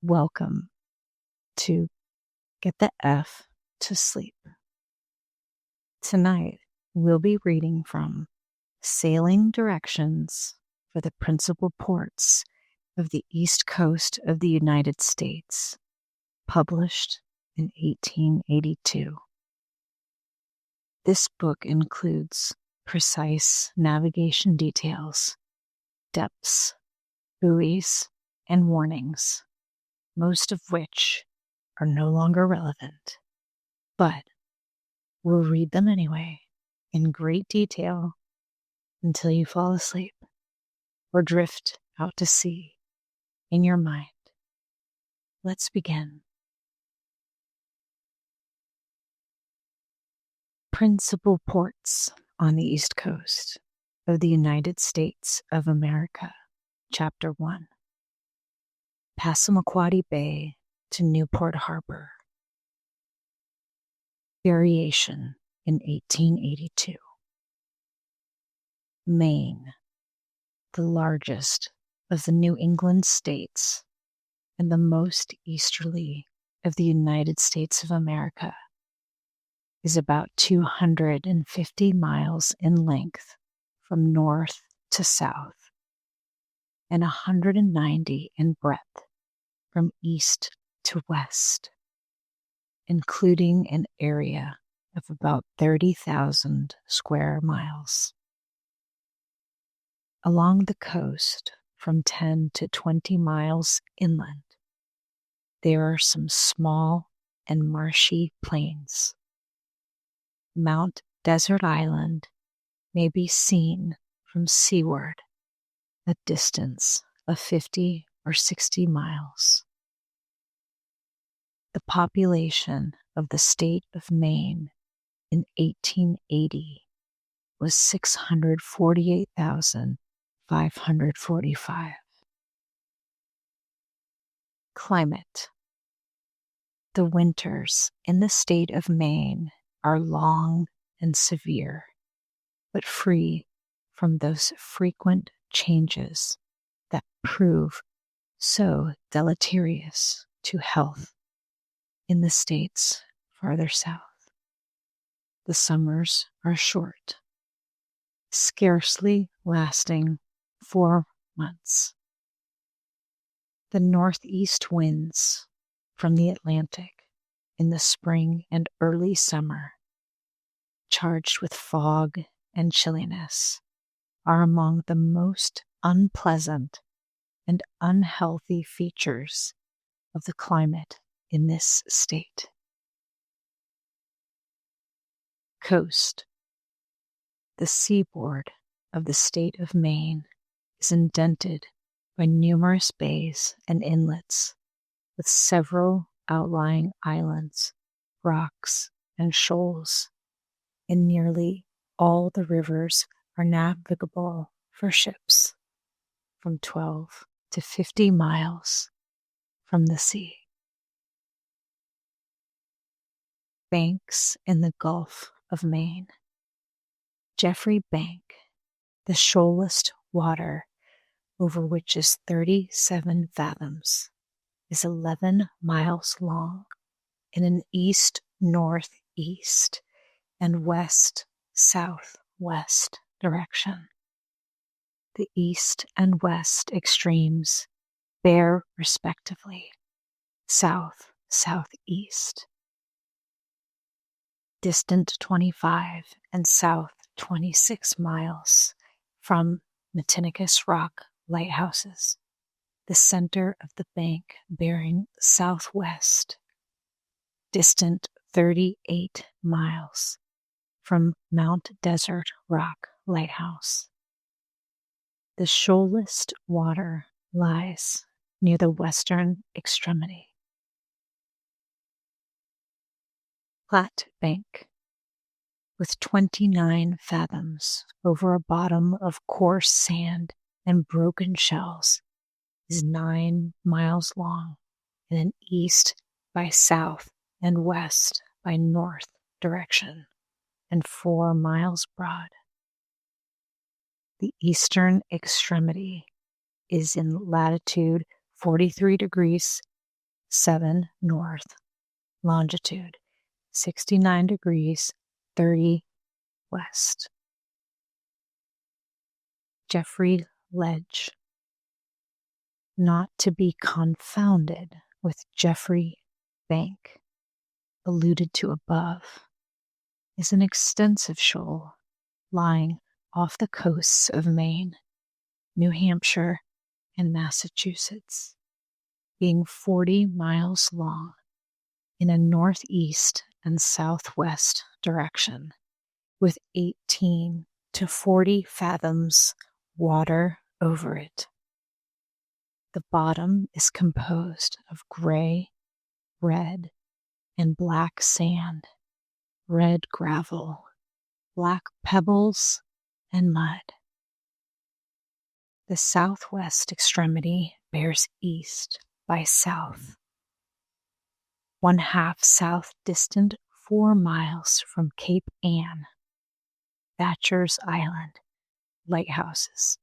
Welcome to Get the F to Sleep. Tonight, we'll be reading from Sailing Directions for the Principal Ports of the East Coast of the United States, published in 1882. This book includes precise navigation details, depths, buoys, and warnings, most of which are no longer relevant, but we'll read them anyway in great detail until you fall asleep or drift out to sea in your mind. Let's begin. Principal ports on the East Coast of the United States of America, Chapter 1. Passamaquoddy Bay to Newport Harbor. Variation in 1882. Maine, the largest of the New England states and the most easterly of the United States of America, is about 250 miles in length from north to south and 190 in breadth from east to west, including an area of about 30,000 square miles. Along the coast, from 10 to 20 miles inland, there are some small and marshy plains. Mount Desert Island may be seen from seaward, a distance of 50 or 60 miles. The population of the state of Maine in 1880 was 648,545. Climate. The winters in the state of Maine are long and severe, but free from those frequent changes that prove so deleterious to health in the states farther south. The summers are short, scarcely lasting 4 months. The northeast winds from the Atlantic in the spring and early summer, charged with fog and chilliness, are among the most unpleasant and unhealthy features of the climate in this state. Coast. The seaboard of the state of Maine is indented by numerous bays and inlets, with several outlying islands, rocks, and shoals, and nearly all the rivers are navigable for ships from 12 to 50 miles from the sea. Banks in the Gulf of Maine. Jeffrey Bank, the shoalest water over which is 37 fathoms, is 11 miles long in an east-northeast and west-southwest direction. The east and west extremes bear respectively south-southeast, distant 25 and south 26 miles from Matinicus Rock lighthouses, the center of the bank bearing southwest, distant 38 miles from Mount Desert Rock Lighthouse. The shoalest water lies near the western extremity. Platte Bank, with 29 fathoms over a bottom of coarse sand and broken shells, is 9 miles long in an east by south and west by north direction, and 4 miles broad. The eastern extremity is in latitude 43 degrees 7 north, longitude 69 degrees 30 west. Jeffrey Ledge, not to be confounded with Jeffrey Bank, alluded to above, is an extensive shoal lying off the coasts of Maine, New Hampshire, and Massachusetts, being 40 miles long in a northeast and southwest direction, with 18 to 40 fathoms water over it. The bottom is composed of gray, red, and black sand, red gravel, black pebbles, and mud. The southwest extremity bears east by south, 1/2 south distant 4 miles from Cape Ann, Thatcher's Island, lighthouses,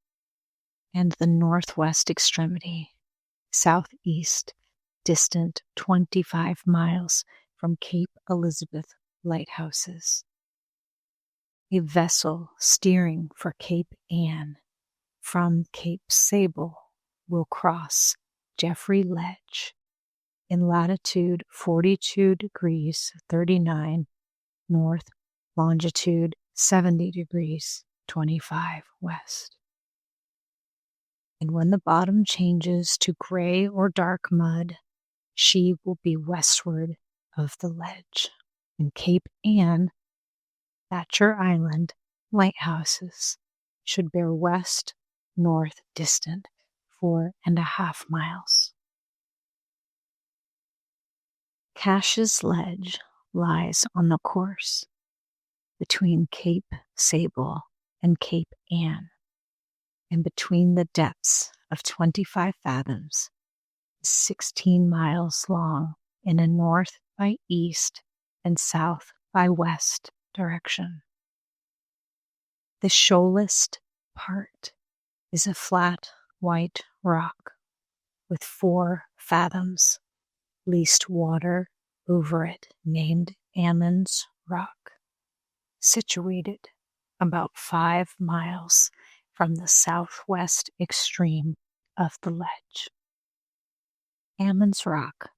and the northwest extremity, southeast distant 25 miles from Cape Elizabeth, lighthouses. A vessel steering for Cape Ann from Cape Sable will cross Jeffrey Ledge in latitude 42 degrees 39 north, longitude 70 degrees 25 west. And when the bottom changes to gray or dark mud, she will be westward of the ledge. In Cape Ann, Thatcher Island, lighthouses should bear west-north distant 4.5 miles. Cash's Ledge lies on the course between Cape Sable and Cape Ann, and between the depths of 25 fathoms, 16 miles long in a north by east and south by west direction. The shoalest part is a flat white rock with 4 fathoms least water over it, named Ammon's Rock, situated about 5 miles from the southwest extreme of the ledge. Ammon's Rock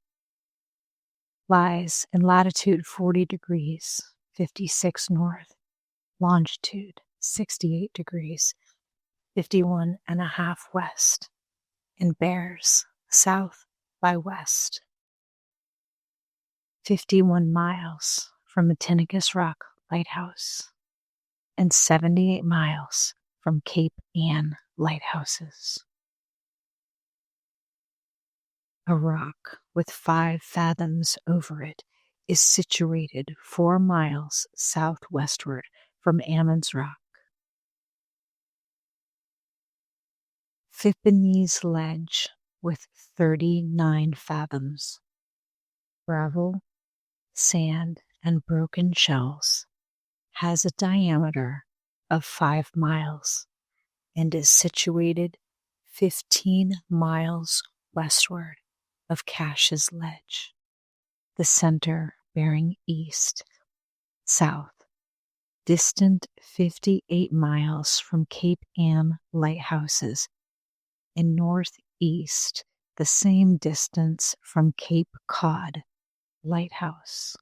lies in latitude 40 degrees 56 north, longitude 68 degrees 51.5 west, and bears south by west 51 miles from Matinicus Rock Lighthouse and 78 miles from Cape Ann lighthouses. A rock with 5 fathoms over it is situated 4 miles southwestward from Ammon's Rock. Phippines Ledge with 39 fathoms. Gravel, sand, and broken shells has a diameter of 5 miles and is situated 15 miles westward of Cash's Ledge, the center bearing east, south, distant 58 miles from Cape Ann lighthouses, and northeast the same distance from Cape Cod lighthouse.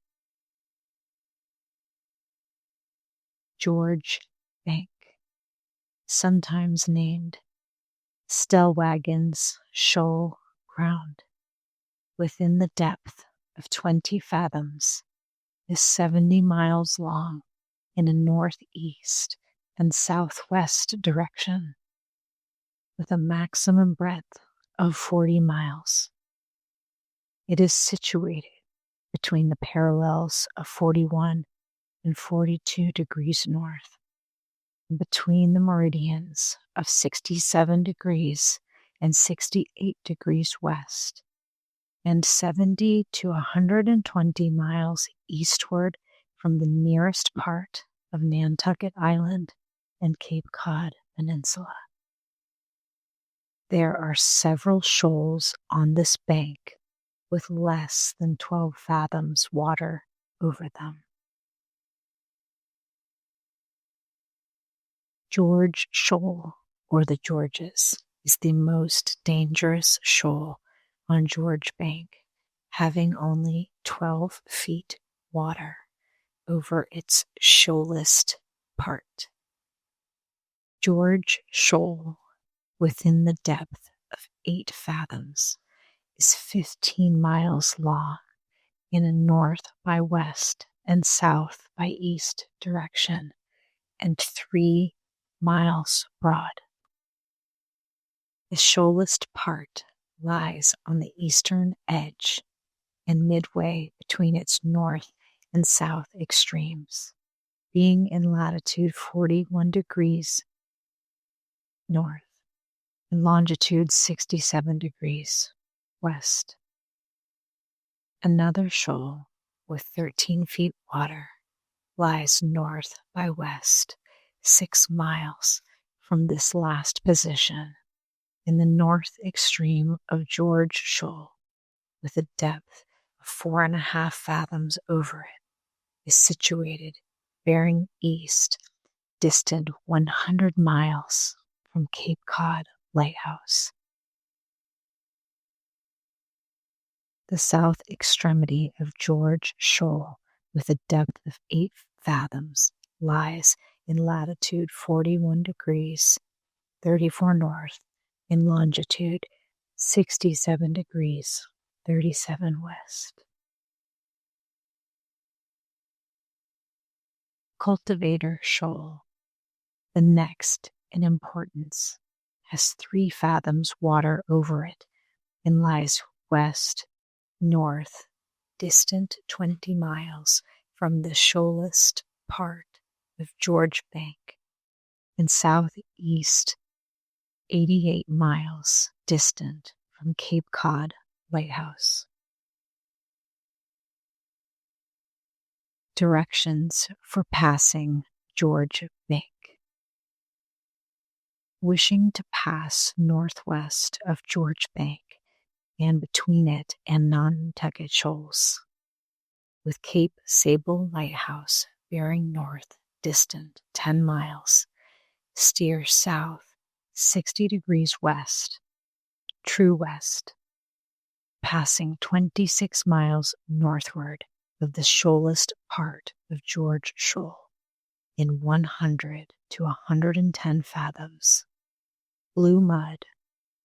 George Bank, sometimes named Stellwagen's Shoal Ground, within the depth of 20 fathoms, is 70 miles long in a northeast and southwest direction, with a maximum breadth of 40 miles. It is situated between the parallels of 41 and 42 degrees north, and between the meridians of 67 degrees and 68 degrees west, and 70 to 120 miles eastward from the nearest part of Nantucket Island and Cape Cod Peninsula. There are several shoals on this bank with less than 12 fathoms water over them. George Shoal, or the Georges, is the most dangerous shoal on George Bank, having only 12 feet water over its shoalest part. George Shoal, within the depth of 8 fathoms, is 15 miles long in a north by west and south by east direction, and 3 miles broad. The shoalest part lies on the eastern edge and midway between its north and south extremes, being in latitude 41 degrees north and longitude 67 degrees west. Another shoal with 13 feet water lies north by west 6 miles from this last position in the north extreme of George Shoal, with a depth of 4.5 fathoms over it, is situated bearing east, distant 100 miles from Cape Cod Lighthouse. The south extremity of George Shoal, with a depth of 8 fathoms, lies in latitude 41 degrees 34 north, in longitude 67 degrees 37 west. Cultivator Shoal, the next in importance, has 3 fathoms water over it and lies west north, distant 20 miles from the shoalest part of George Bank, and southeast 88 miles distant from Cape Cod Lighthouse. Directions for passing George Bank. Wishing to pass northwest of George Bank and between it and Nantucket Shoals, with Cape Sable Lighthouse bearing north, distant 10 miles, steer south 60 degrees west, true west, passing 26 miles northward of the shoalest part of George Shoal in 100 to 110 fathoms, blue mud,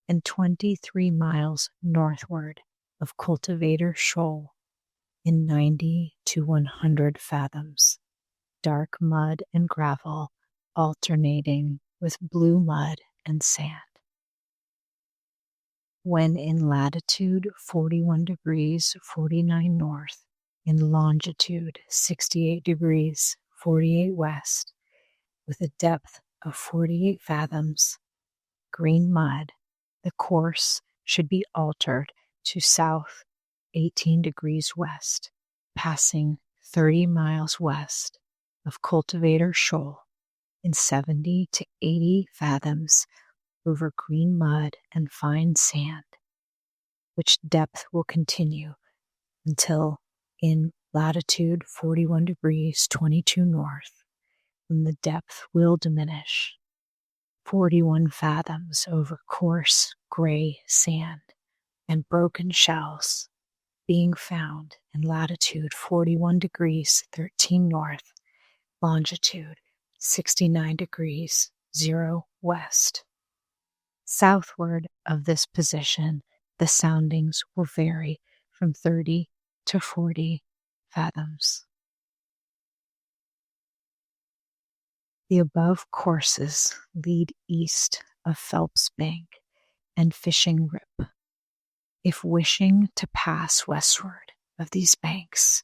and 23 miles northward of Cultivator Shoal in 90 to 100 fathoms, dark mud and gravel alternating with blue mud and sand. When in latitude 41 degrees 49 north, in longitude 68 degrees 48 west, with a depth of 48 fathoms, green mud, the course should be altered to south 18 degrees west, passing 30 miles west of Cultivator Shoal in 70 to 80 fathoms over green mud and fine sand, which depth will continue until in latitude 41 degrees 22 north, when the depth will diminish 41 fathoms over coarse gray sand and broken shells, being found in latitude 41 degrees 13 north, longitude 69 degrees 0 west. Southward of this position, the soundings will vary from 30 to 40 fathoms. The above courses lead east of Phelps Bank and Fishing Rip. If wishing to pass westward of these banks,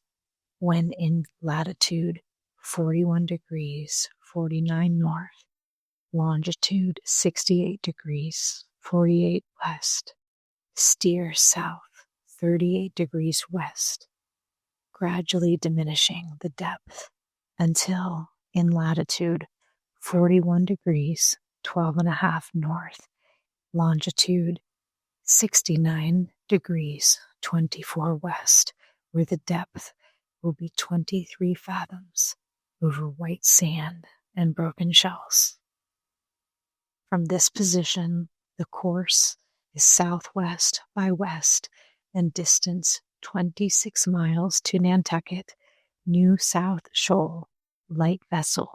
when in latitude 41 degrees 49 north, longitude 68 degrees 48 west, steer south 38 degrees west, gradually diminishing the depth until in latitude 41 degrees 12.5 north, longitude 69 degrees 24 west, where the depth will be 23 fathoms over white sand and broken shells. From this position, the course is southwest by west and distance 26 miles to Nantucket, New South Shoal, light vessel,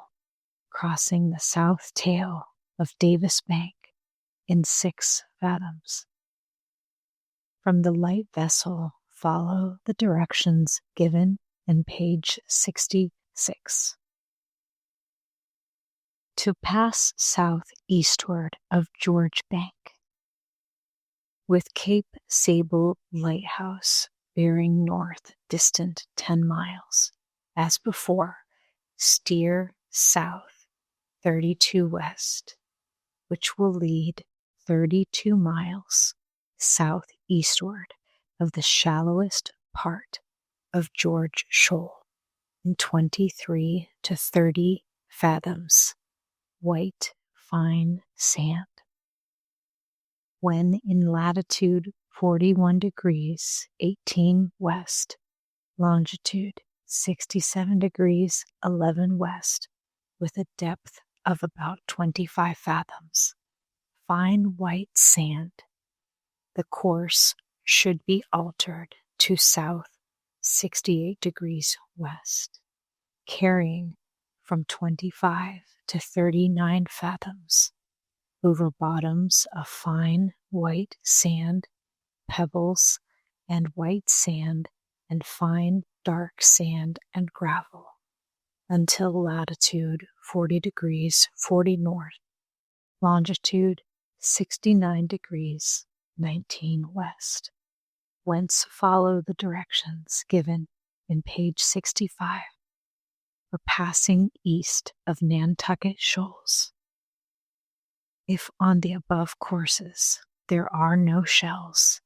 crossing the south tail of Davis Bank in 6 fathoms. From the light vessel, follow the directions given in page 66. To pass southeastward of George Bank, with Cape Sable Lighthouse bearing north distant 10 miles. As before, steer south 32 west, which will lead 32 miles southeastward of the shallowest part of George Shoal in 23 to 30 fathoms, white fine sand. When in latitude 41 degrees 18 west, longitude 67 degrees 11 west, with a depth of about 25 fathoms, fine white sand, the course should be altered to south 68 degrees west, carrying from 25 to 39 fathoms over bottoms of fine white sand, pebbles, and white sand and fine dark sand and gravel until latitude 40 degrees 40 north, longitude 69 degrees 19 west, whence follow the directions given in page 65 for passing east of Nantucket Shoals. If on the above courses there are no shells,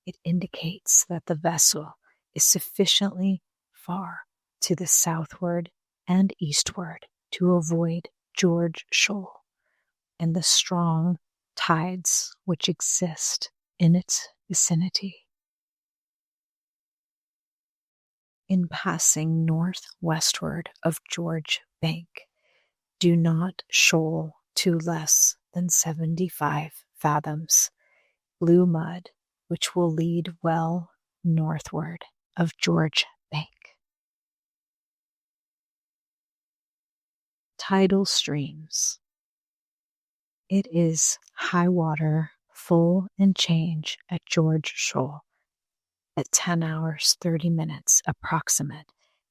it indicates that the vessel is sufficiently far to the southward and eastward to avoid George Shoal and the strong tides which exist in its vicinity. In passing northwestward of George Bank, do not shoal to less than 75 fathoms, blue mud, which will lead well northward of George Bank. Tidal streams. It is high water, full and change at George Shoal at 10 hours 30 minutes approximate,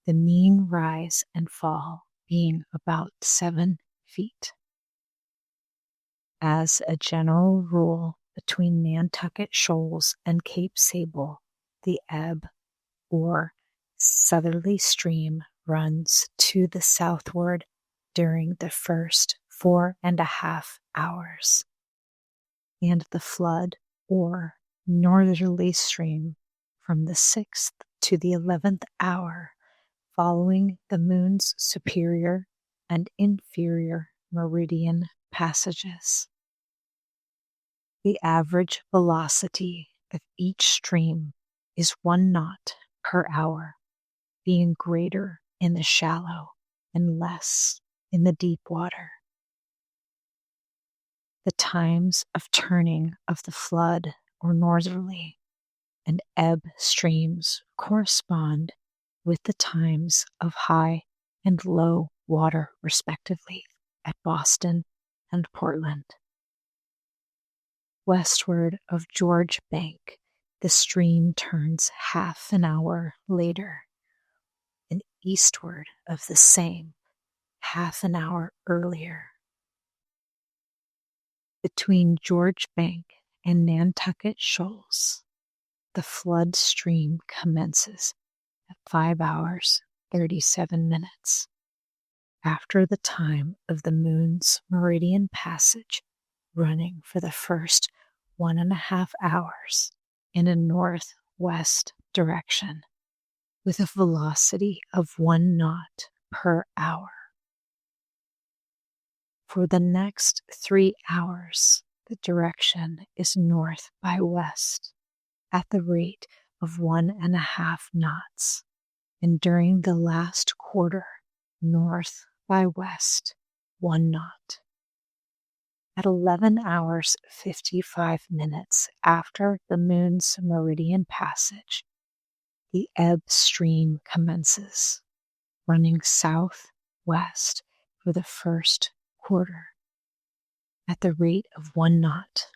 the mean rise and fall being about 7 feet. As a general rule, between Nantucket Shoals and Cape Sable, the ebb or southerly stream runs to the southward during the first 4.5 hours, and the flood or northerly stream from the 6th to the 11th hour following the moon's superior and inferior meridian passages. The average velocity of each stream is 1 knot per hour, being greater in the shallow and less in the deep water. The times of turning of the flood or northerly and ebb streams correspond with the times of high and low water, respectively, at Boston and Portland. Westward of George Bank, the stream turns half an hour later, and eastward of the same, half an hour earlier. Between George Bank and Nantucket Shoals, the flood stream commences at 5 hours 37 minutes, after the time of the moon's meridian passage, running for the first 1.5 hours in a northwest direction with a velocity of 1 knot per hour. For the next 3 hours, the direction is north by west at the rate of 1.5 knots, and during the last quarter, north by west, 1 knot. At 11 hours 55 minutes after the moon's meridian passage, the ebb stream commences, running southwest for the first quarter at the rate of 1 knot,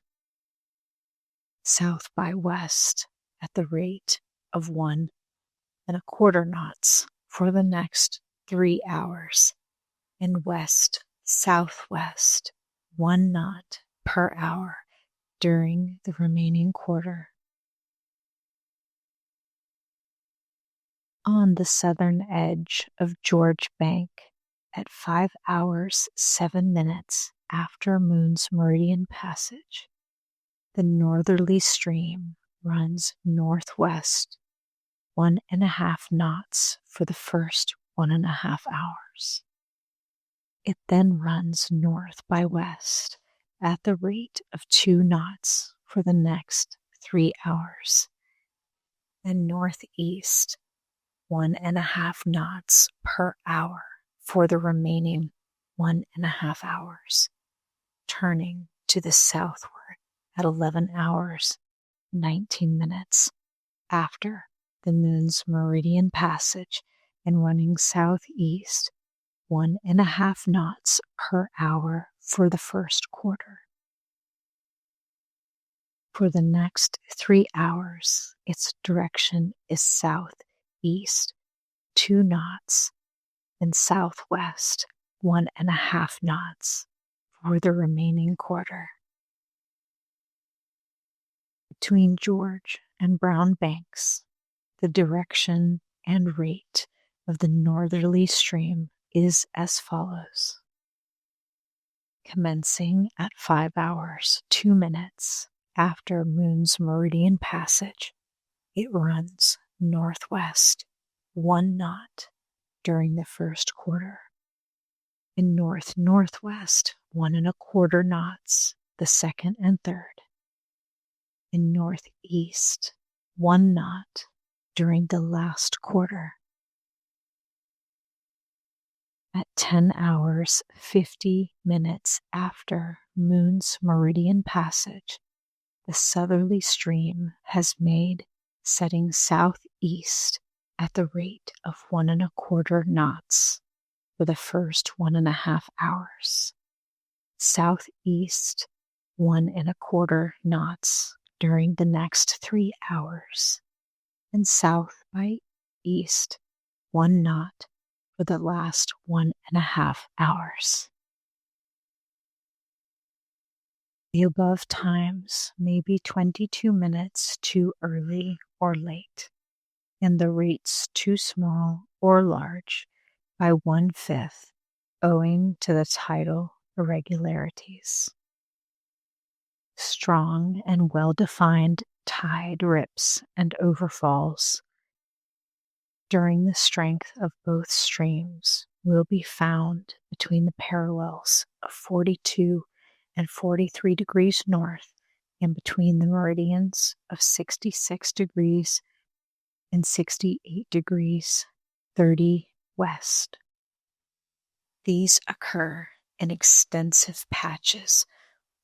south by west at the rate of 1.25 knots for the next 3 hours, and west southwest 1 knot per hour during the remaining quarter. On the southern edge of George Bank, at 5 hours 7 minutes after moon's meridian passage, the northerly stream runs northwest 1.5 knots for the first 1.5 hours. It then runs north by west at the rate of 2 knots for the next 3 hours, and northeast 1.5 knots per hour for the remaining 1.5 hours, turning to the southward at 11 hours 19 minutes after the moon's meridian passage and running southeast 1.5 knots per hour for the first quarter. For the next 3 hours, its direction is southeast 2 knots and southwest 1.5 knots for the remaining quarter. Between George and Brown Banks, the direction and rate of the northerly stream is as follows. Commencing at 5 hours 2 minutes after moon's meridian passage, it runs northwest 1 knot during the first quarter, and north-northwest 1.25 knots the second and third, and northeast 1 knot during the last quarter. At 10 hours 50 minutes after moon's meridian passage, the southerly stream has made setting southeast at the rate of 1.25 knots for the first 1.5 hours, southeast 1.25 knots during the next 3 hours, and south by east 1 knot for the last 1.5 hours. The above times may be 22 minutes too early or late, and the rates too small or large by 1/5, owing to the tidal irregularities. Strong and well-defined tide rips and overfalls during the strength of both streams will be found between the parallels of 42 and 43 degrees north and between the meridians of 66 degrees and 68 degrees 30 west. These occur in extensive patches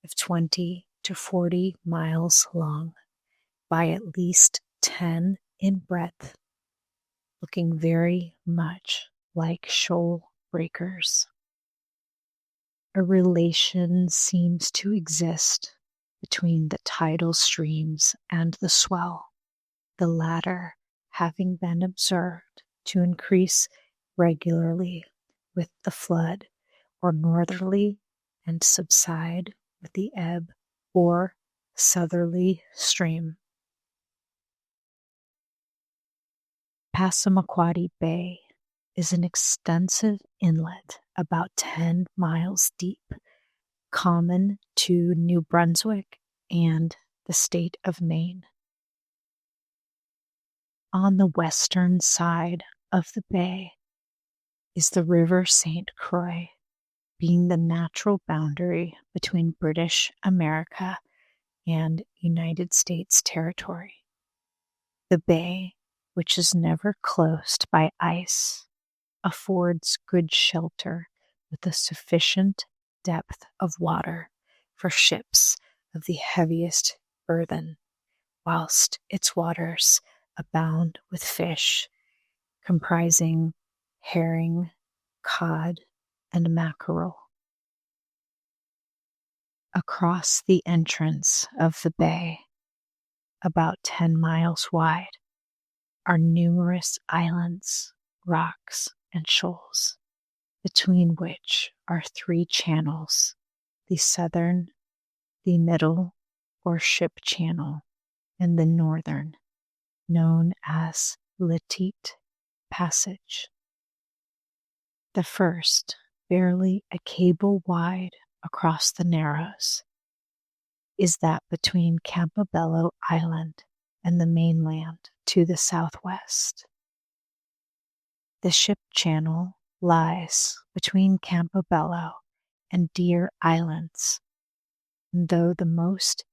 of 20 to 40 miles long by at least 10 in breadth, looking very much like shoal breakers. A relation seems to exist between the tidal streams and the swell, the latter having been observed to increase regularly with the flood or northerly and subside with the ebb or southerly stream. Passamaquoddy Bay is an extensive inlet about 10 miles deep, common to New Brunswick and the state of Maine. On the western side of the bay is the River St. Croix, being the natural boundary between British America and United States territory. The bay, which is never closed by ice, affords good shelter with a sufficient depth of water for ships of the heaviest burthen, whilst its waters abound with fish, comprising herring, cod, and mackerel. Across the entrance of the bay, about 10 miles wide, are numerous islands, rocks, and shoals, between which are 3 channels: the southern, the middle or ship channel, and the northern, known as Letite Passage. The first, barely a cable wide across the Narrows, is that between Campobello Island and the mainland to the southwest. The ship channel lies between Campobello and Deer Islands, and though the most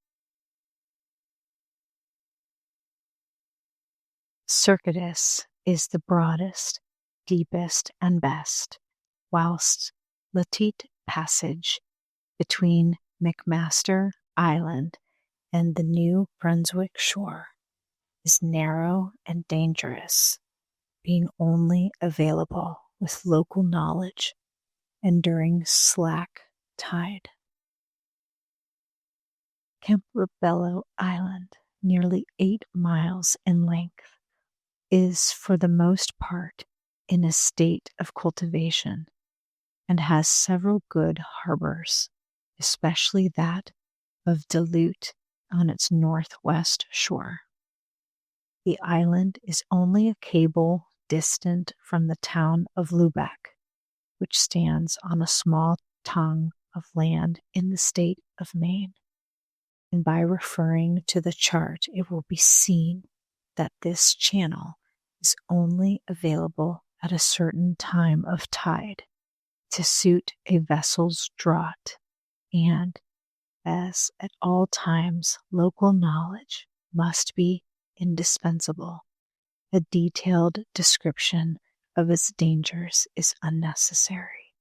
circuitous is the broadest, deepest, and best, whilst Letite Passage between McMaster Island and the New Brunswick shore is narrow and dangerous, being only available with local knowledge and during slack tide. Campobello Island, nearly 8 miles in length, is for the most part in a state of cultivation and has several good harbors, especially that of Duluth on its northwest shore. The island is only a cable distant from the town of Lubeck, which stands on a small tongue of land in the state of Maine. And by referring to the chart, it will be seen that this channel is only available at a certain time of tide to suit a vessel's draught, and as at all times local knowledge must be indispensable, a detailed description of its dangers is unnecessary.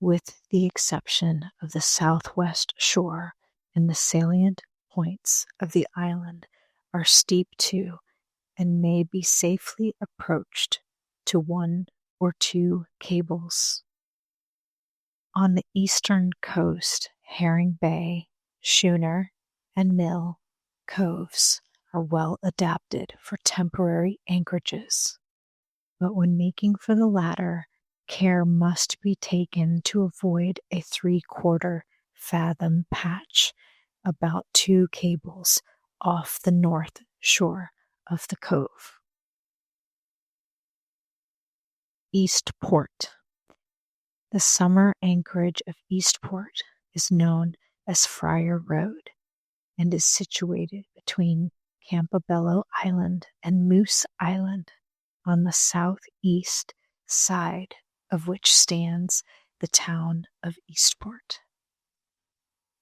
With the exception of the southwest shore, and the salient points of the island are steep to and may be safely approached to 1 or 2 cables. On the eastern coast, Herring Bay, Schooner, and Mill coves are well adapted for temporary anchorages, but when making for the latter, care must be taken to avoid a 3/4 fathom patch about 2 cables off the north shore of the cove. Eastport. The summer anchorage of Eastport is known as Friar Road and is situated between Campobello Island and Moose Island, on the southeast side of which stands the town of Eastport.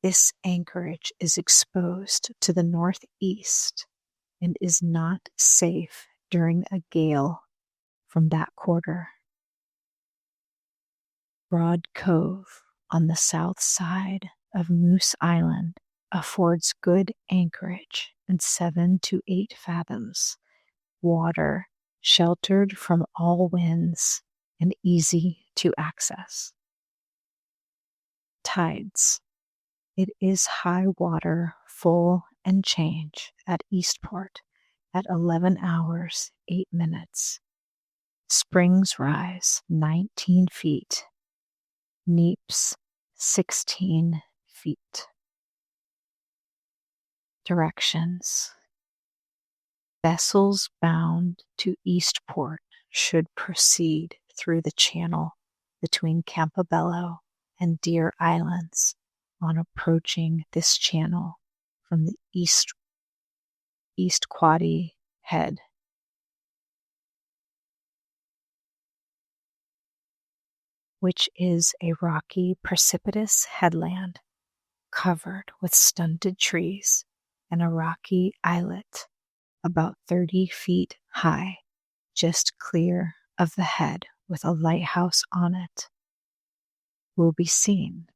This anchorage is exposed to the northeast and is not safe during a gale from that quarter. Broad Cove on the south side of Moose Island affords good anchorage and 7 to 8 fathoms, water sheltered from all winds and easy to access. Tides. It is high water, full and change at Eastport at 11 hours 8 minutes. Springs rise 19 feet. Neaps 16 feet. Directions. Vessels bound to Eastport should proceed through the channel between Campobello and Deer Islands on approaching this channel from the East Quoddy Head. Which is a rocky, precipitous headland covered with stunted trees and a rocky islet about 30 feet high, just clear of the head with a lighthouse on it, will be seen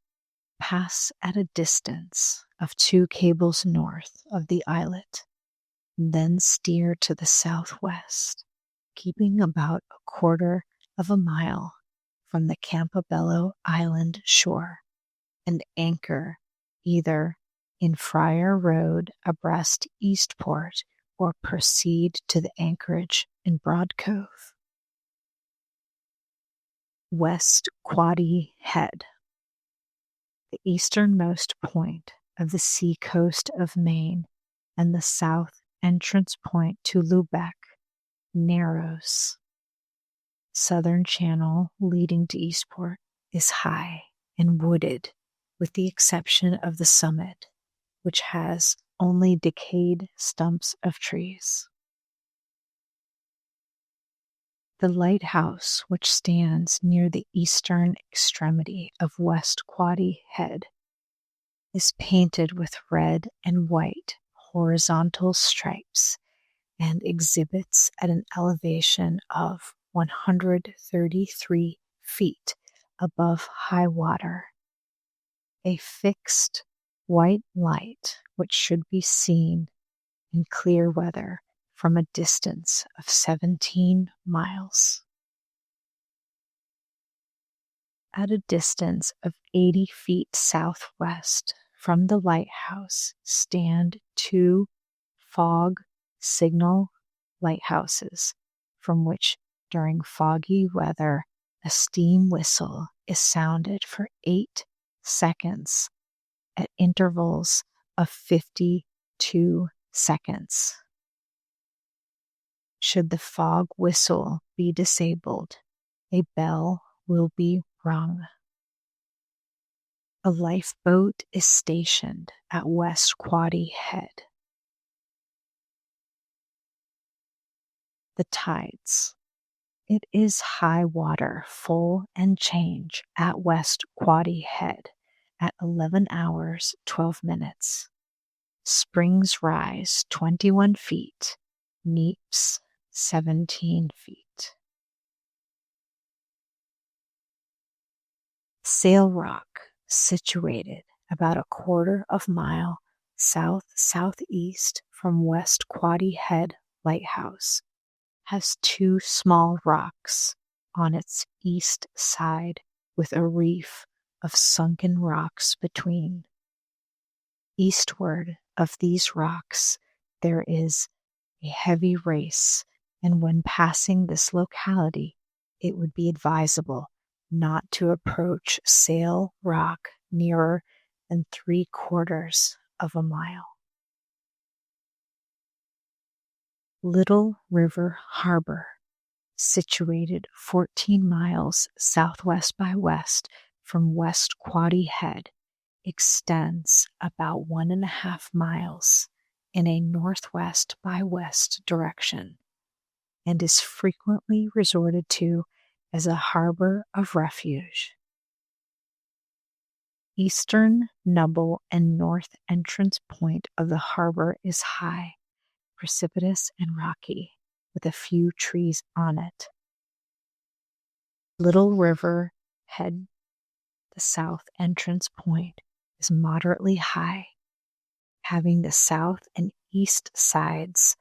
pass at a distance of 2 cables north of the islet, then steer to the southwest, keeping about a quarter of a mile from the Campobello Island shore, and anchor either in Friar Road abreast Eastport or proceed to the anchorage in Broad Cove. West Quoddy Head, the easternmost point of the seacoast of Maine and the south entrance point to Lubeck, narrows. Southern channel leading to Eastport is high and wooded, with the exception of the summit, which has only decayed stumps of trees. The lighthouse, which stands near the eastern extremity of West Quoddy Head, is painted with red and white horizontal stripes and exhibits at an elevation of 133 feet above high water a fixed white light which should be seen in clear weather from a distance of 17 miles. At a distance of 80 feet southwest from the lighthouse stand 2 fog signal lighthouses, from which during foggy weather a steam whistle is sounded for 8 seconds at intervals of 52 seconds. Should the fog whistle be disabled, a bell will be rung. A lifeboat is stationed at West Quoddy Head. The tides. It is high water, full and change at West Quoddy Head at 11 hours 12 minutes. Springs rise 21 feet, neaps 17 feet. Sail Rock, situated about a quarter of a mile south-southeast from West Quoddy Head Lighthouse, has 2 small rocks on its east side with a reef of sunken rocks between. Eastward of these rocks there is a heavy race, and when passing this locality it would be advisable not to approach Sail Rock nearer than 3/4 of a mile. Little River Harbor, situated 14 miles southwest by west from West Quoddy Head, extends about 1.5 miles in a northwest by west direction and is frequently resorted to as a harbor of refuge. Eastern nubble and north entrance point of the harbor is high, precipitous, and rocky, with a few trees on it. Little River Head, the south entrance point, is moderately high, having the south and east sides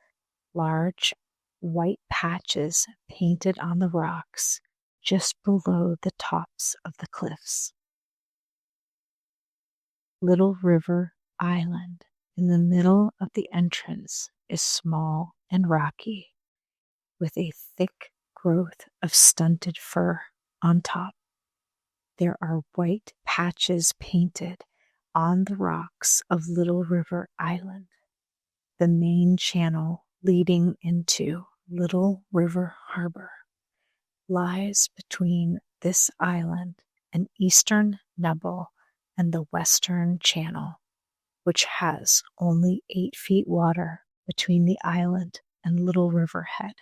large white patches painted on the rocks just below the tops of the cliffs. Little River Island, in the middle of the entrance, is small and rocky, with a thick growth of stunted fir on top. There are white patches painted on the rocks of Little River Island. The main channel leading into Little River Harbor lies between this island and eastern nubble and the western channel, which has only 8 feet water between the island and Little River Head.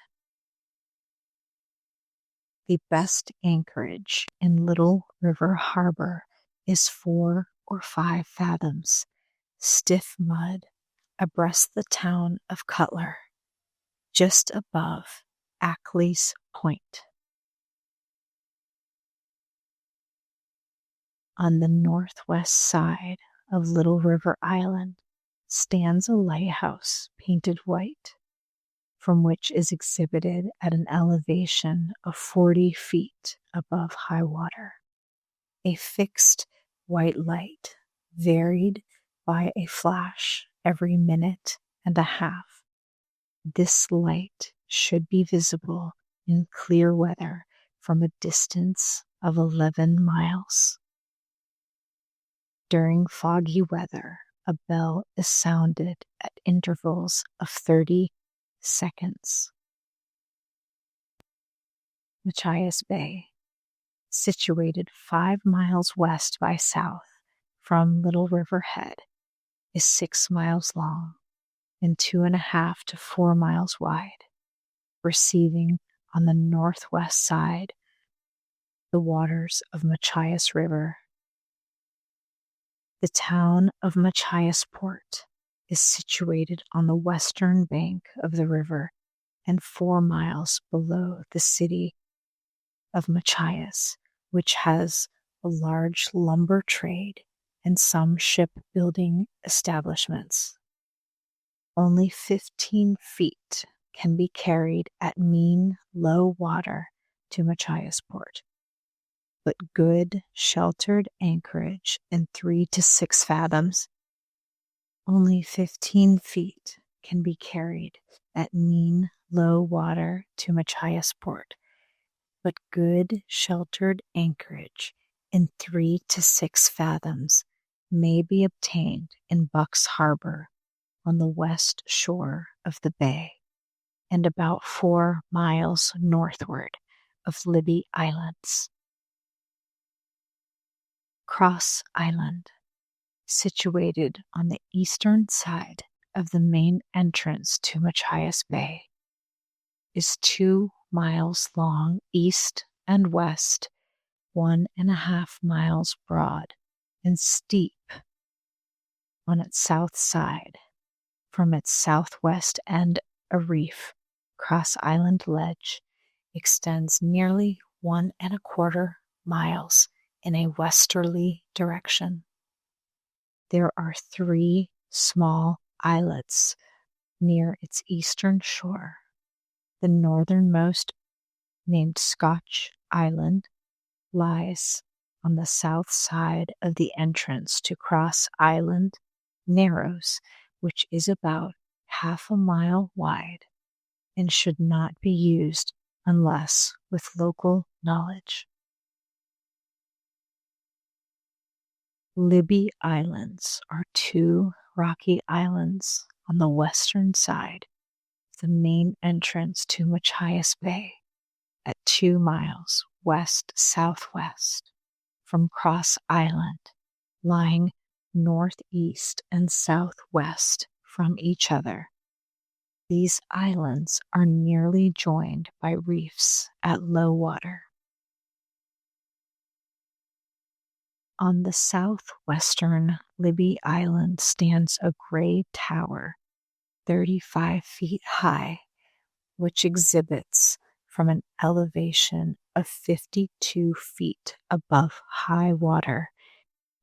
The best anchorage in Little River Harbor is 4 or 5 fathoms, stiff mud abreast the town of Cutler, just above Ackley's Point. On the northwest side of Little River Island stands a lighthouse painted white, from which is exhibited at an elevation of 40 feet above high water. A fixed white light, varied by a flash every minute and a half. This light should be visible in clear weather from a distance of 11 miles. During foggy weather, a bell is sounded at intervals of 30 seconds. Machias Bay, situated 5 miles west by south from Little River Head, is 6 miles long and 2.5 to 4 miles wide, receiving on the northwest side the waters of Machias River. The town of Machiasport is situated on the western bank of the river and 4 miles below the city of Machias, which has a large lumber trade and some shipbuilding establishments. Only 15 feet can be carried at mean low water to Machiasport, but good sheltered anchorage in 3 to 6 fathoms. Only 15 feet can be carried at mean low water to Machiasport, but good sheltered anchorage in 3 to 6 fathoms may be obtained in Bucks Harbor on the west shore of the bay and about 4 miles northward of Libby Islands. Cross Island, situated on the eastern side of the main entrance to Machias Bay, is 2 miles long east and west, 1.5 miles broad, and steep on its south side. From its southwest end, a reef, Cross Island Ledge, extends nearly 1.25 miles in a westerly direction. There are 3 small islets near its eastern shore. The northernmost, named Scotch Island, lies on the south side of the entrance to Cross Island Narrows, which is about 1/2 mile wide and should not be used unless with local knowledge. Libby Islands are 2 rocky islands on the western side of the main entrance to Machias Bay at 2 miles west-southwest from Cross Island, lying northeast and southwest from each other. These islands are nearly joined by reefs at low water. On the southwestern Libby Island stands a gray tower, 35 feet high, which exhibits from an elevation of 52 feet above high water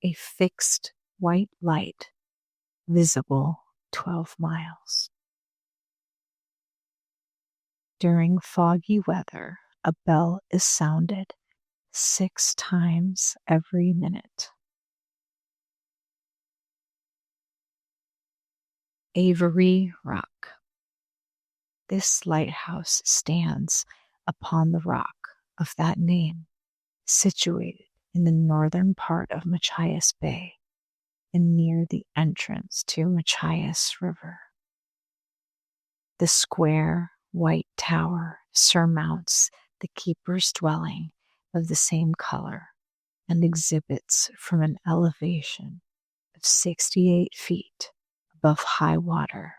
a fixed white light visible 12 miles. During foggy weather, a bell is sounded 6 times every minute. Avery Rock. This lighthouse stands upon the rock of that name, situated in the northern part of Machias Bay and near the entrance to Machias River. The square white tower surmounts the keeper's dwelling of the same color and exhibits from an elevation of 68 feet above high water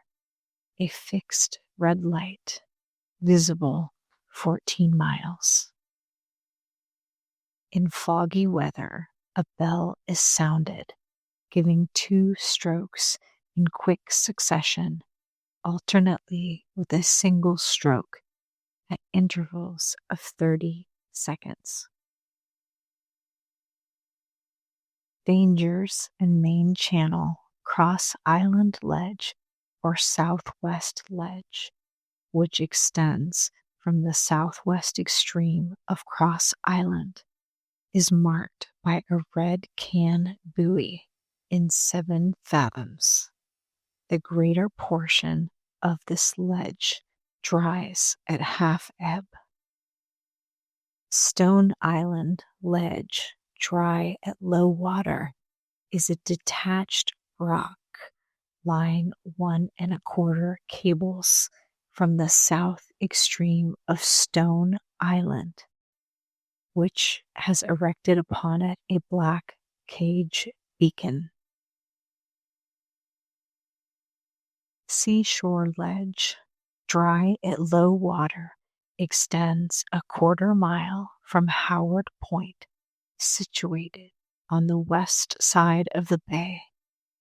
a fixed red light visible 14 miles. In foggy weather, a bell is sounded, giving 2 strokes in quick succession, alternately with a single stroke at intervals of 30 seconds. Dangers and main channel, Cross Island Ledge or Southwest Ledge, which extends from the southwest extreme of Cross Island, is marked by a red can buoy in 7 fathoms. The greater portion of this ledge dries at half ebb. Stone Island Ledge, dry at low water, is a detached rock lying 1¼ cables from the south extreme of Stone Island, which has erected upon it a black cage beacon. Seashore Ledge, dry at low water, extends 1/4 mile from Howard Point, situated on the west side of the bay,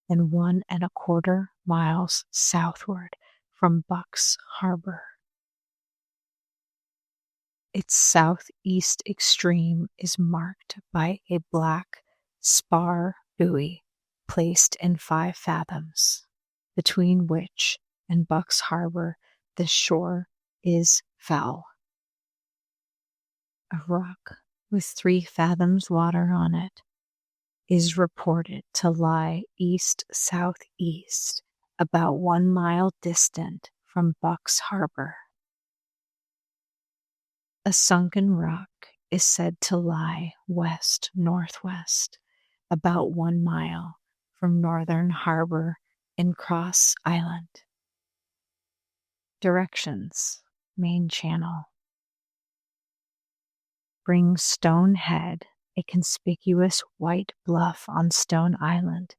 and 1¼ miles southward from Bucks Harbor. Its southeast extreme is marked by a black spar buoy placed in 5 fathoms, between which and Bucks Harbor the shore is foul. A rock with 3 fathoms water on it is reported to lie east-southeast, about 1 mile distant from Bucks Harbor. A sunken rock is said to lie west-northwest, about 1 mile from Northern Harbor in Cross Island. Directions: main channel. Bring Stone Head, a conspicuous white bluff on Stone Island,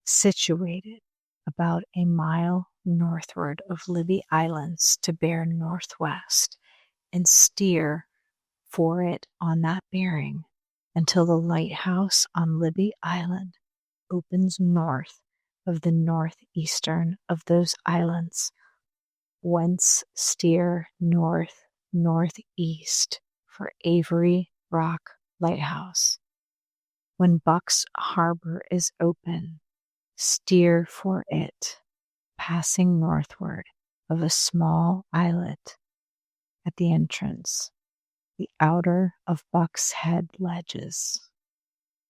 situated about a mile northward of Libby Islands, to bear northwest, and steer for it on that bearing until the lighthouse on Libby Island opens north of the northeastern of those islands, whence steer north-northeast for Avery Rock Lighthouse. When Bucks Harbor is open, steer for it, passing northward of a small islet at the entrance, the outer of Buck's Head Ledges.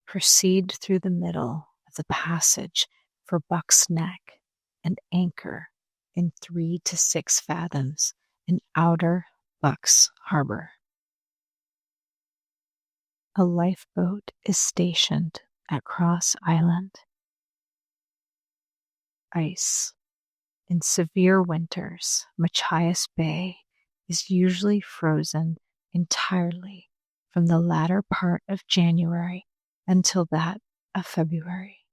Proceed through the middle of the passage for Buck's Neck and anchor in 3 to 6 fathoms in outer Bucks Harbor. A lifeboat is stationed at Cross Island. Ice. In severe winters, Machias Bay is usually frozen entirely from the latter part of January until that of February.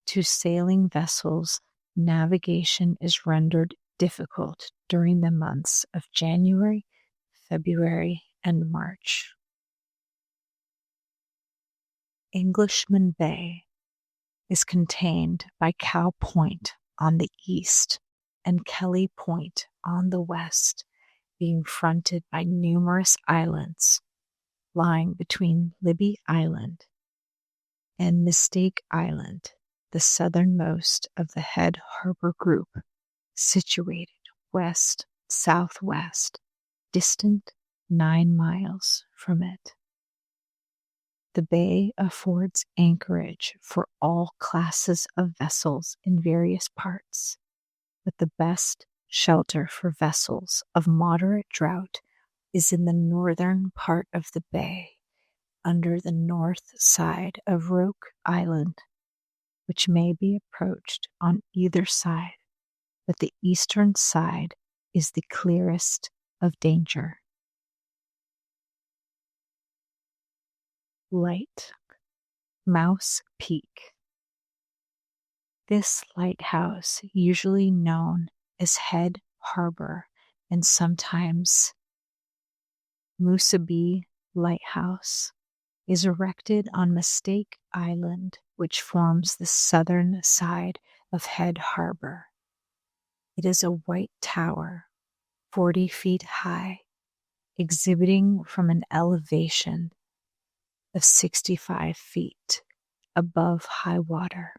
To sailing vessels, navigation is rendered difficult during the months of January, February, and March. Englishman Bay is contained by Cow Point on the east and Kelly Point on the west, being fronted by numerous islands lying between Libby Island and Mistake Island, the southernmost of the Head Harbor group, situated west-southwest, distant 9 miles from it. The bay affords anchorage for all classes of vessels in various parts, but the best shelter for vessels of moderate draught is in the northern part of the bay, under the north side of Roque Island, which may be approached on either side, but the eastern side is the clearest of danger. Light. Mouse Peak. This lighthouse, usually known as Head Harbor and sometimes Musabee Lighthouse, is erected on Mistake Island, which forms the southern side of Head Harbor. It is a white tower, 40 feet high, exhibiting from an elevation of 65 feet above high water.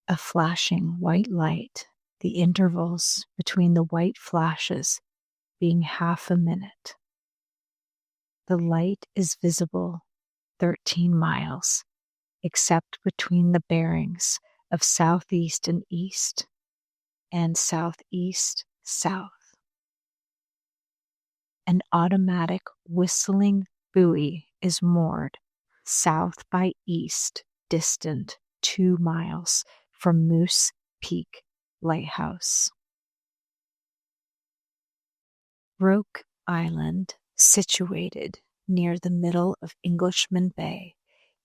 A flashing white light, the intervals between the white flashes being half a minute. The light is visible 13 miles, except between the bearings of southeast and east and southeast south. An automatic whistling buoy is moored south by east, distant 2 miles from Moose Peak Lighthouse. Roque Island, situated near the middle of Englishman Bay,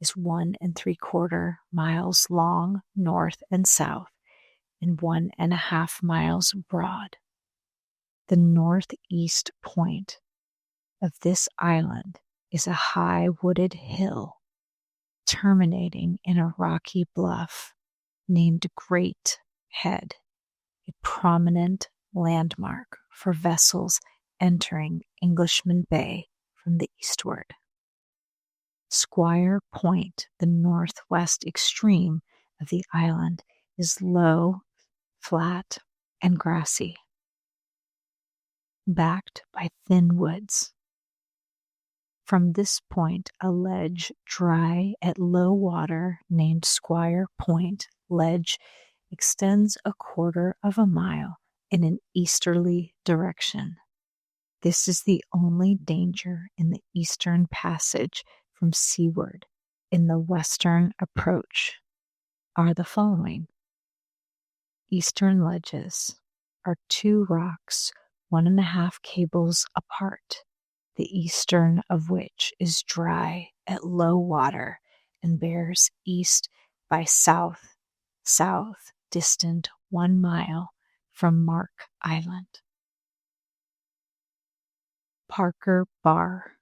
is 1 3/4 miles long north and south and 1.5 miles broad. The northeast point of this island is a high wooded hill terminating in a rocky bluff named Great Head, a prominent landmark for vessels entering Englishman Bay from the eastward. Squire Point, the northwest extreme of the island, is low, flat, and grassy, backed by thin woods. From this point, a ledge dry at low water named Squire Point Ledge extends 1/4 mile in an easterly direction. This is the only danger in the eastern passage from seaward. In the western approach are the following. Eastern ledges are 2 rocks 1.5 cables apart, the eastern of which is dry at low water and bears east by south, distant 1 mile from Mark Island. Parker Bar,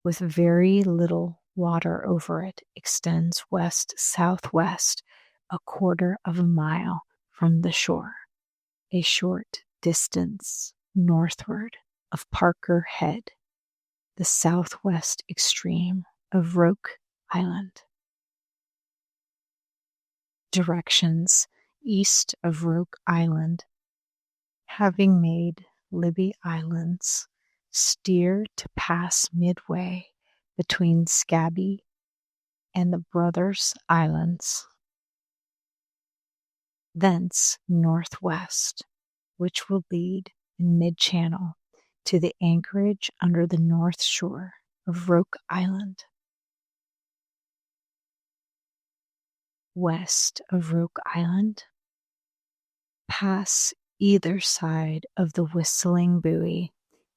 with very little water over it, extends west-southwest 1/4 mile from the shore, a short distance northward of Parker Head, the southwest extreme of Roque Island. Directions east of Roque Island. Having made Libby Islands, steer to pass midway between Scabby and the Brothers Islands. Thence northwest, which will lead in mid-channel to the anchorage under the north shore of Roque Island. West of Roque Island, pass either side of the Whistling Buoy,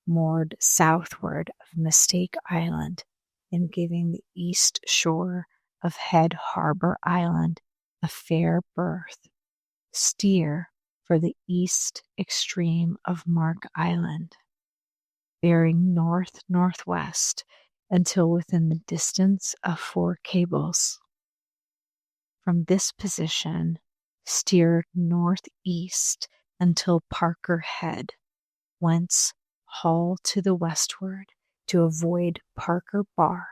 moored southward of Mistake Island and giving the east shore of Head Harbor Island a fair berth. Steer for the east extreme of Mark Island, bearing north-northwest until within the distance of 4 cables. From this position, steer northeast until Parker Head, whence haul to the westward to avoid Parker Bar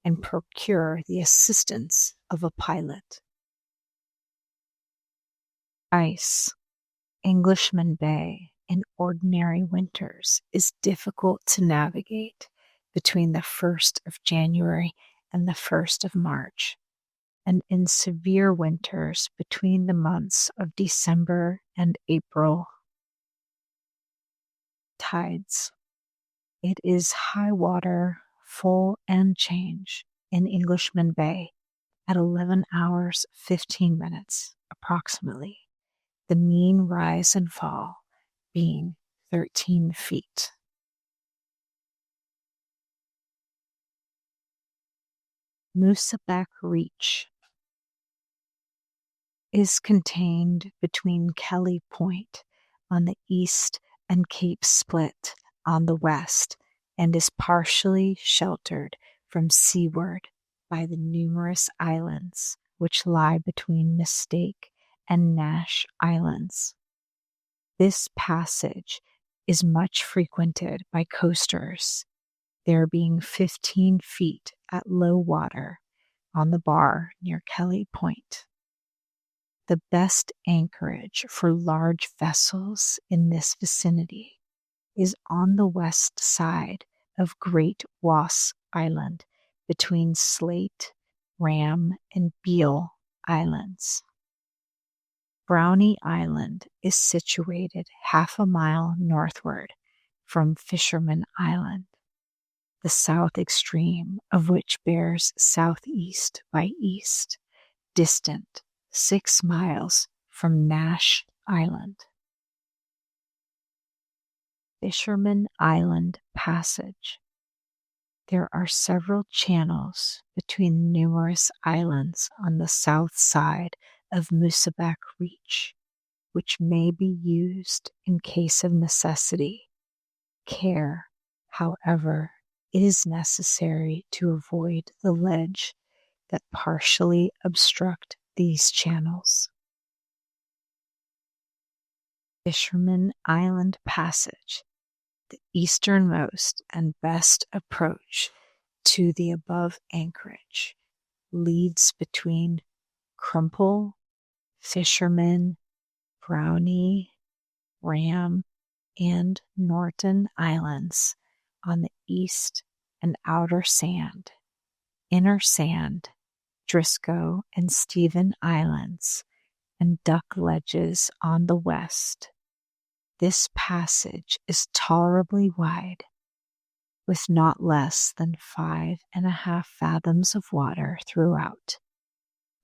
and procure the assistance of a pilot. Ice. Englishman Bay in ordinary winters is difficult to navigate between the 1st of January and the 1st of March, and in severe winters between the months of December and April. Tides. It is high water, full and change in Englishman Bay at 11 hours 15 minutes approximately, the mean rise and fall being 13 feet. Moosabec Reach is contained between Kelly Point on the east and Cape Split on the west, and is partially sheltered from seaward by the numerous islands which lie between Mistake and Nash Islands. This passage is much frequented by coasters, there being 15 feet at low water on the bar near Kelly Point. The best anchorage for large vessels in this vicinity is on the west side of Great Wass Island between Slate, Ram, and Beale Islands. Brownie Island is situated half a mile northward from Fisherman Island, the south extreme of which bears southeast by east, distant 6 miles from Nash Island. Fisherman Island Passage. There are several channels between numerous islands on the south side of Moosaback Reach, which may be used in case of necessity. Care, however, is necessary to avoid the ledge that partially obstruct these channels. Fisherman Island Passage, the easternmost and best approach to the above anchorage, leads between Crumple, Fisherman, Brownie, Ram, and Norton Islands on the east and outer sand, inner sand, Driscoll and Stephen Islands, and Duck Ledges on the west. This passage is tolerably wide, with not less than 5.5 fathoms of water throughout,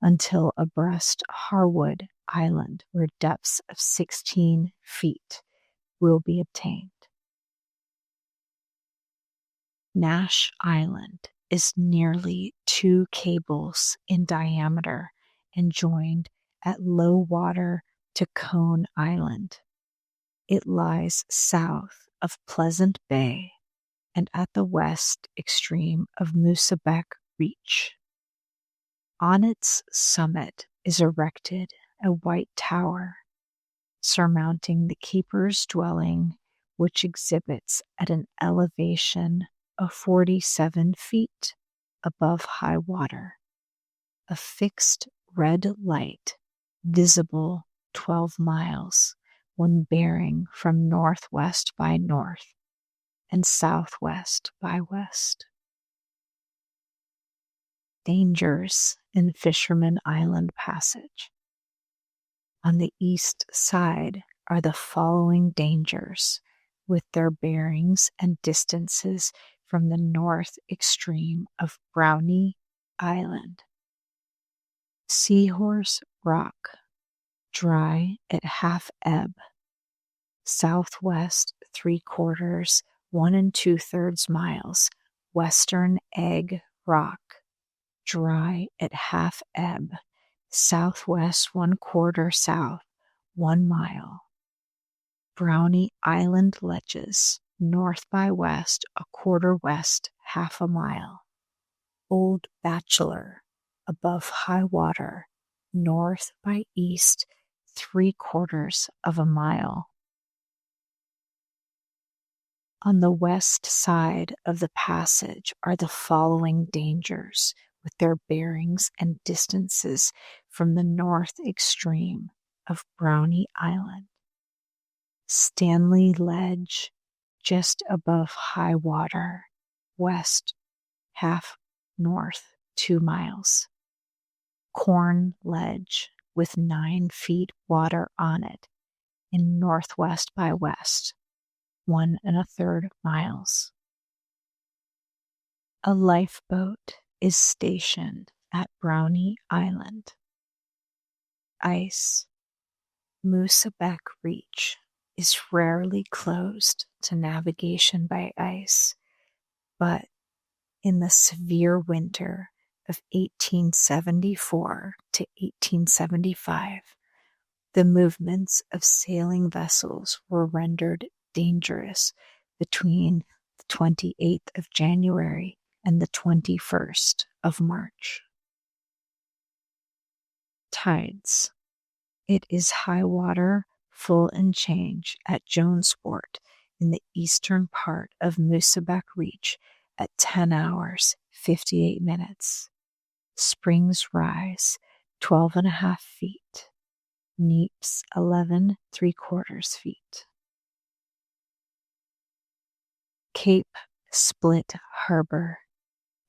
until abreast Harwood Island, where depths of 16 feet will be obtained. Nash Island is nearly 2 cables in diameter and joined at low water to Cone Island. It lies south of Pleasant Bay and at the west extreme of Moosaback Reach. On its summit is erected a white tower surmounting the keeper's dwelling, which exhibits at an elevation of 47 feet above high water a fixed red light visible 12 miles when bearing from northwest by north and southwest by west. Dangers in Fisherman Island Passage. On the east side are the following dangers, with their bearings and distances from the north extreme of Brownie Island. Seahorse Rock, dry at half ebb, southwest 3/4, 1 2/3 miles, Western Egg Rock, dry at half ebb, southwest 1/4 south, 1 mile. Brownie Island Ledges, north by west, 1/4 west, half a mile. Old Bachelor, above high water, north by east, 3/4 of a mile. On the west side of the passage are the following dangers, with their bearings and distances from the north extreme of Brownie Island. Stanley Ledge, just above high water, west half north, 2 miles. Corn Ledge, with 9 feet water on it, in northwest by west, 1 1/3 miles. A lifeboat is stationed at Brownie Island. Ice. Moosaback Reach is rarely closed to navigation by ice, but in the severe winter of 1874 to 1875, the movements of sailing vessels were rendered dangerous between the 28th of January and the 21st of March. tides. It is high water, full and change at Jonesport in the eastern part of Moosabec Reach at 10 hours, 58 minutes. Springs rise 12.5 feet. Neaps 11.75 feet. Cape Split Harbor,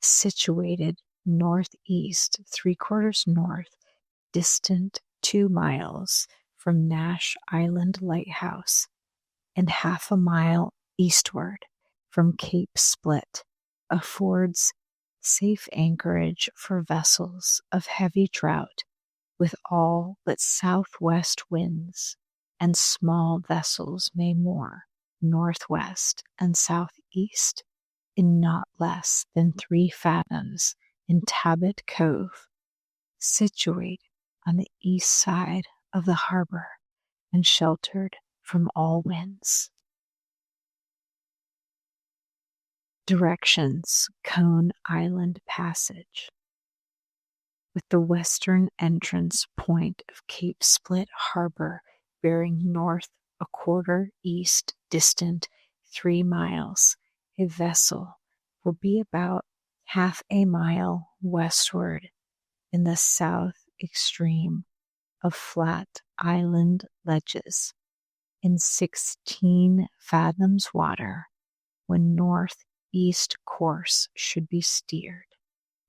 situated northeast 3/4 north, distant 2 miles from Nash Island Lighthouse and 1/2 mile eastward from Cape Split, affords safe anchorage for vessels of heavy draught with all but southwest winds, and small vessels may moor northwest and southeast in not less than 3 fathoms in Tabit Cove, situated on the east side of the harbor and sheltered from all winds. Directions: Cone Island Passage. With the western entrance point of Cape Split Harbor bearing north 1/4 east, distant 3 miles, a vessel will be about 1/2 a mile westward in the south extreme of flat island ledges in 16 fathoms water, when northeast course should be steered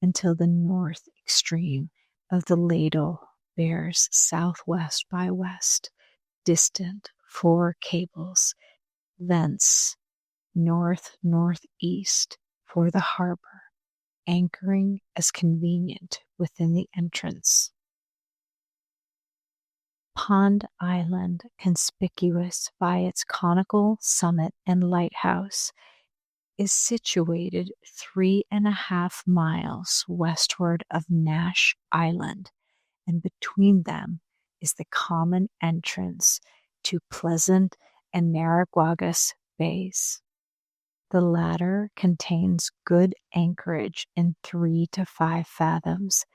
until the north extreme of the ladle bears southwest by west, distant 4 cables, thence north-northeast for the harbor, anchoring as convenient within the entrance. Pond Island, conspicuous by its conical summit and lighthouse, is situated 3.5 miles westward of Nash Island, and between them is the common entrance to Pleasant and Narraguagus Bays. The latter contains good anchorage in 3 to 5 fathoms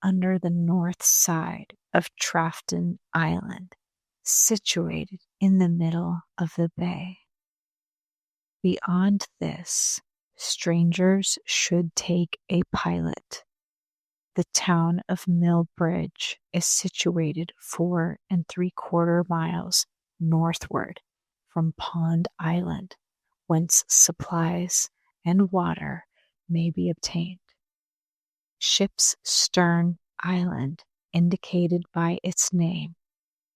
under the north side of Trafton Island, situated in the middle of the bay. Beyond this, strangers should take a pilot. The town of Millbridge is situated 4.75 miles northward from Pond Island, whence supplies and water may be obtained. Ship's Stern Island, indicated by its name,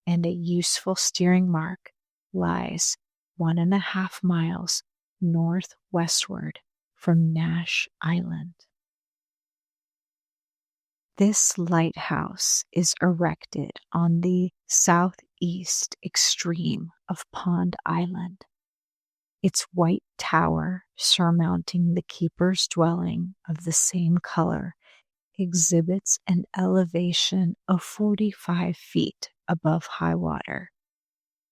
and a useful steering mark, lies 1.5 miles northwestward from Nash Island. This lighthouse is erected on the southeast extreme of Pond Island. Its white tower, surmounting the keeper's dwelling of the same color, exhibits an elevation of 45 feet above high water.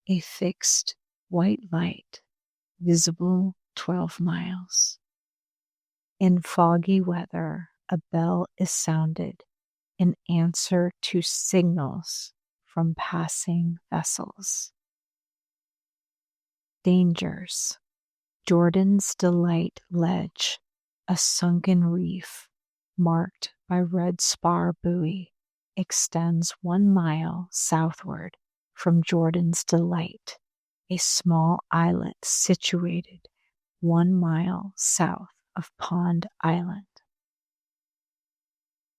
A fixed white light, visible 12 miles. In foggy weather, a bell is sounded in answer to signals from passing vessels. Dangers: Jordan's Delight Ledge, a sunken reef marked by red spar buoy, extends 1 mile southward from Jordan's Delight, a small islet situated 1 mile south of Pond Island.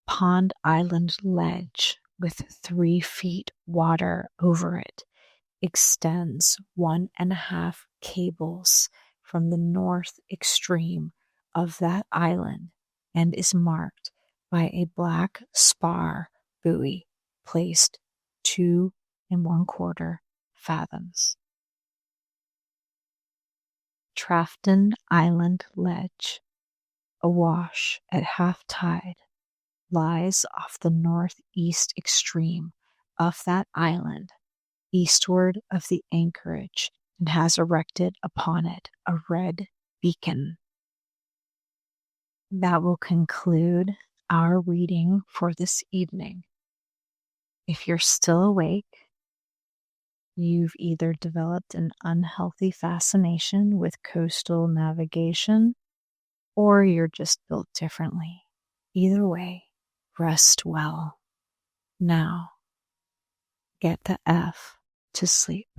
Pond Island Ledge, with 3 feet water over it, extends 1.5 cables from the north extreme of that island and is marked by a black spar buoy placed 2.25 fathoms. Trafton Island Ledge, awash at half tide, lies off the northeast extreme of that island, eastward of the anchorage, and has erected upon it a red beacon. That will conclude our reading for this evening. If you're still awake, you've either developed an unhealthy fascination with coastal navigation, or you're just built differently. Either way, rest well. Now, get the F to sleep.